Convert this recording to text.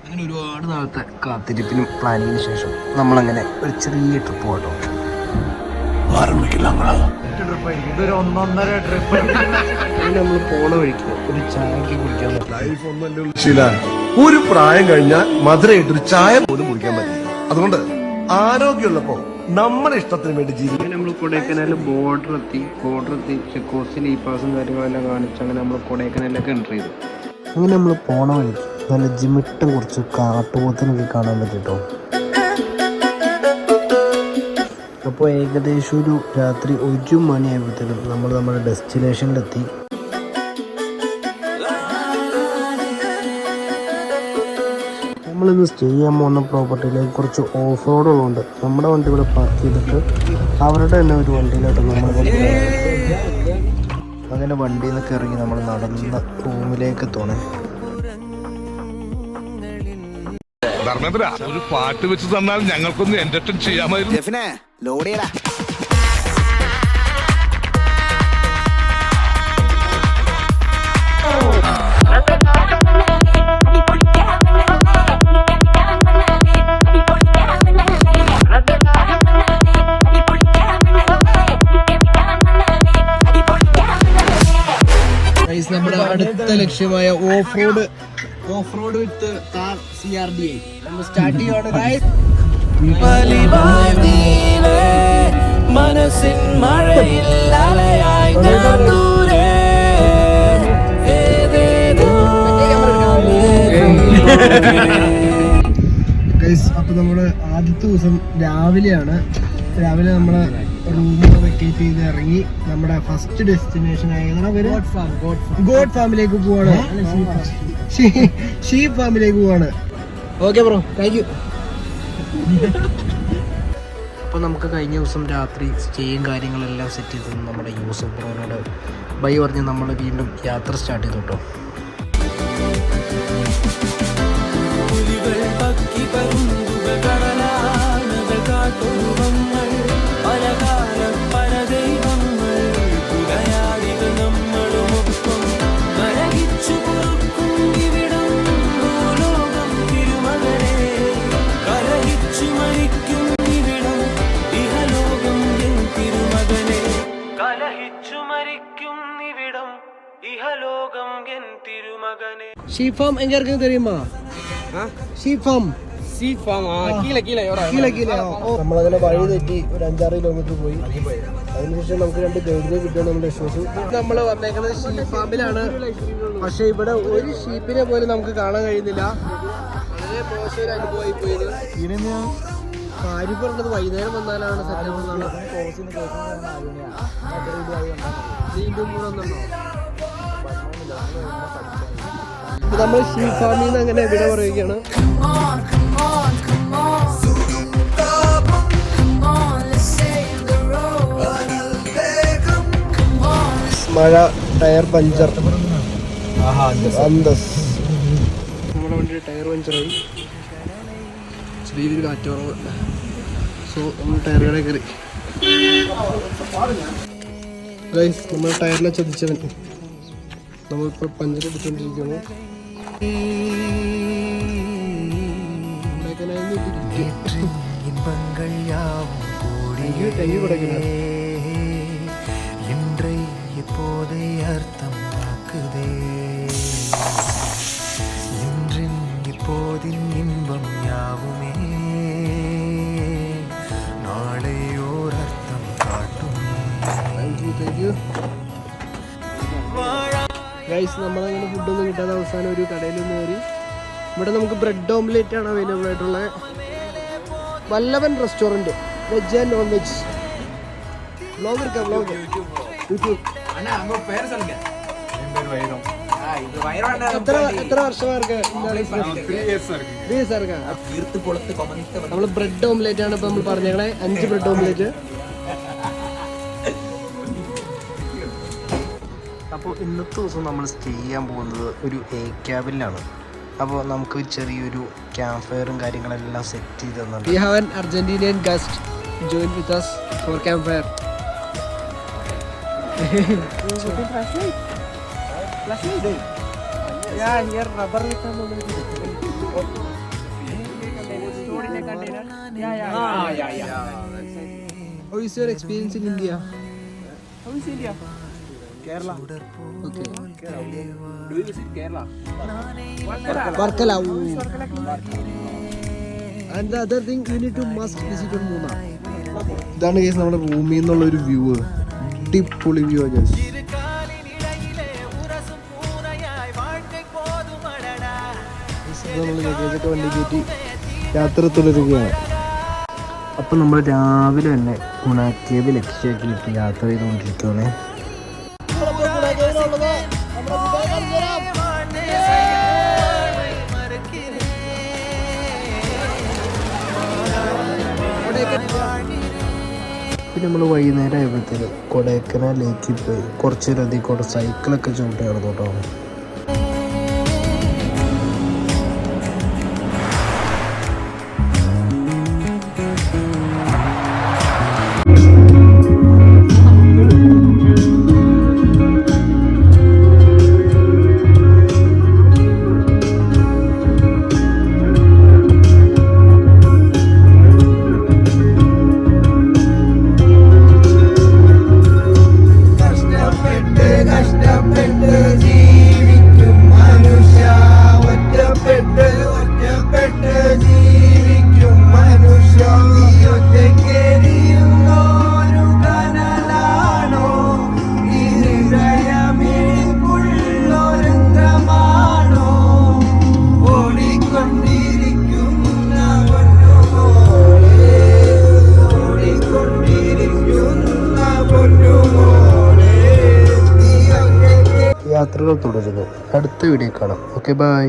അങ്ങനെ ഒരുപാട് നാളത്തെ കാത്തിരിപ്പിനും പ്ലാനിങ്ങിന് ശേഷം നമ്മളങ്ങനെ ഒരു ചെറിയ ട്രിപ്പ് പോകട്ടോ. ഇതൊരു 1.5 ട്രിപ്പ്. നമ്മൾ പോണ വഴിക്ക് ഒരു ചായക്ക് കുടിക്കാൻ പറ്റില്ല. ഒരു പ്രായം കഴിഞ്ഞാൽ മധുരമായിട്ടൊരു ചായ പോലും കുടിക്കാൻ പറ്റില്ല. അതുകൊണ്ട് ആരോഗ്യമുള്ളപ്പോ നമ്മുടെ ഇഷ്ടത്തിന് വേണ്ടി ജീവിക്കും. നമ്മൾ കൊടൈക്കനാലിൽ ബോർഡർ എത്തി ചെക്ക് പോസ്റ്റിൽ ഈ പാസും കാര്യങ്ങളെല്ലാം കാണിച്ച് അങ്ങനെ നമ്മൾ കൊടൈക്കനാലിലൊക്കെ എൻ്റർ ചെയ്തു. അങ്ങനെ നമ്മൾ പോണ വഴിക്ക് നല്ല ജിമിട്ടം കുറച്ച് കാട്ടുപോത്തിനൊക്കെ കാണാൻ പറ്റിട്ടോ. അപ്പോൾ ഏകദേശം ഒരു രാത്രി 1 മണിയായപ്പോഴത്തേനും നമ്മൾ നമ്മുടെ ഡെസ്റ്റിനേഷനിലെത്തി. നമ്മളിന്ന് സ്റ്റേ ചെയ്യാൻ പോകുന്ന പ്രോപ്പർട്ടിയിലേക്ക് കുറച്ച് ഓഫ് റോഡ് ഉള്ളതുകൊണ്ട് നമ്മുടെ വണ്ടി ഇവിടെ പാർക്ക് ചെയ്തിട്ട് അവരുടെ തന്നെ ഒരു വണ്ടിയിലോട്ട് നമ്മൾ അങ്ങനെ വണ്ടിയിൽ നിന്നൊക്കെ ഇറങ്ങി നമ്മൾ നടന്ന റൂമിലേക്ക് എത്തണേ. ധർമ്മേന്ദ്ര, ഒരു പാട്ട് വെച്ച് തന്നാൽ ഞങ്ങൾക്കൊന്ന് എന്റർടൈൻ ചെയ്യാമായിരുന്നു. നമ്മുടെ അടുത്ത ലക്ഷ്യമായ ഓഫ് റോഡ് വിത്ത് കാർ CRDI നമ്മൾ സ്റ്റാർട്ട് ചെയ്യുകയാണ്. മനസ്സിൻ മഴയിൽ അലയായി ഞാൻ ദൂരെ അപ്പൊ നമ്മള് ആദ്യത്തെ ദിവസം രാവിലെ നമ്മള് റൂം വെക്കേറ്റ് ചെയ്ത് ഇറങ്ങി നമ്മുടെ ഫസ്റ്റ് ഡെസ്റ്റിനേഷൻ ആയ ഗോഡ് ഫാമിലേക്ക് പോവാണ്. ഷീപ്പ് ഫാമിലേക്ക് പോവാണ്. Okay bro, thank you. അപ്പോൾ നമുക്ക് കഴിഞ്ഞ ദിവസം രാത്രി സ്റ്റേയും കാര്യങ്ങളെല്ലാം സെറ്റ് ചെയ്ത് നമ്മുടെ യൂസഫ് ബ്രോനോട് ബൈ പറഞ്ഞ് നമ്മൾ വീണ്ടും യാത്ര സ്റ്റാർട്ട് ചെയ്തു കേട്ടോ. ஷீப் ஃபார்ம் எங்க இருக்குன்னு தெரியுமா? ஷீப் ஃபார்ம் നമ്മളങ്ങനെ വഴി തെറ്റി ഒരു 5-6 കിലോമീറ്റർ പോയി. അതിനുശേഷം നമുക്ക് 2 ഗൈഡിനെ കിട്ടിയാണ് നമ്മുടെ വിശ്വാസം. നമ്മൾ വന്നേക്കുന്നത് ഷീപ്പ് ഫാമിലാണ്. പക്ഷെ ഇവിടെ ഒരു ഷീപ്പിനെ പോലും നമുക്ക് കാണാൻ കഴിയുന്നില്ല. വളരെ മോശം ഒരു അനുഭവമായി പോയത്. കാര്യം പറഞ്ഞത് വൈകുന്നേരം വന്നാലാണ് സെറ്റപ്പ്. നമ്മൾ ഷീപ്പ് ഫാമിൽ നിന്ന് അങ്ങനെ വിട പറയുകയാണ്. മഴ, ടയർ പഞ്ചർ, നമ്മുടെ വണ്ടി ടയർ പഞ്ചറായി. ചെറിയൊരു കാറ്റോറവ്. സോ നമ്മൾ ടയറുകളെ കയറി. നമ്മൾ ടയറിനെ ചതിച്ചവൻ നമ്മളിപ്പോൾ പഞ്ചർ എടുത്തുകൊണ്ടിരിക്കുന്നു. ഇன்பം യാവുമേ നാളെയോരർത്ഥം കാട്ടുമേ. ഗൈസ്, നമ്മളങ്ങനെ ഫുഡൊന്നും കിട്ടാതെ അവസാനം ഒരു കടയിൽ നിന്ന് കയറി. ഇവിടെ നമുക്ക് ബ്രെഡ് ഓംലെറ്റ് ആണ് അവൈലബിൾ ആയിട്ടുള്ളത്. Vallabhan restaurant, veg and non veg. Vlog YouTube. എത്ര വർഷമാർക്ക്? 3 years ആർക്കാ? നമ്മൾ ബ്രെഡ് ഓംലെറ്റ് ആണ് ഇപ്പൊ നമ്മൾ പറഞ്ഞേക്കണേ. 5 ബ്രെഡ് ഓംലെറ്റ്. അപ്പോൾ ഇന്നത്തെ ദിവസം നമ്മൾ സ്റ്റേ ചെയ്യാൻ പോകുന്നത് ഒരു ക്യാബിനിലാണ്. അപ്പോൾ നമുക്ക് ചെറിയൊരു ക്യാമ്പ് ഫയറും കാര്യങ്ങളെല്ലാം സെറ്റ് ചെയ്ത് തന്നിട്ടുണ്ട്. We have an Argentinian guest join with us for campfire. Yeah, here rubber How is your experience in India? How is India? Kerala. Okay. Do you visit Kerala? Varkala. And the other thing, you need to must visit on Munnar. ഇതാണ് case നമ്മുടെ റൂമിൽ നിന്നുള്ള ഒരു view. അടിപൊളി view ആണ്. നമ്മൾ ലഗേജൊക്കെ വണ്ടി കയറ്റി യാത്ര തുടരുകയാണ്. അപ്പം നമ്മൾ രാവിലെ തന്നെ ഗുണാക്കേവ് ലക്ഷ്യമാക്കിയിട്ട് യാത്ര ചെയ്തുകൊണ്ടിരിക്കുകയാണ്. പിന്നെ നമ്മൾ വൈകുന്നേരം ആയപ്പോഴത്തേക്ക് കൊടൈക്കനാൽ ലേക്കിൽ പോയി കുറച്ച് നേരം അധികം കൂടെ സൈക്കിളൊക്കെ ചവിട്ടി നടന്നു കേട്ടോ. യാത്രകൾ തുടരുന്നു. അടുത്ത വീഡിയോ കാണാം. Okay, by.